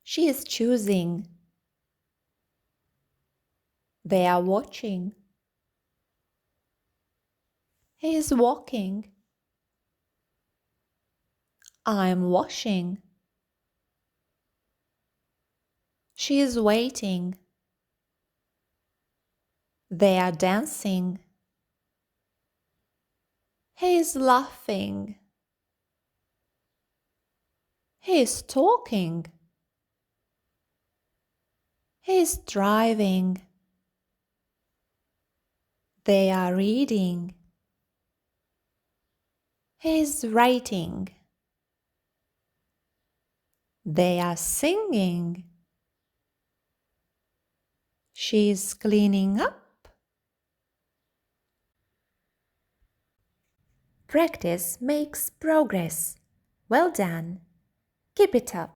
She is choosing. They are watching. He is walking. I'm washing. She is waiting. They are dancing. He is laughing. He is talking. He is driving. They are reading. He is writing. They are singing. She is cleaning up. Practice makes progress. Well done. Keep it up.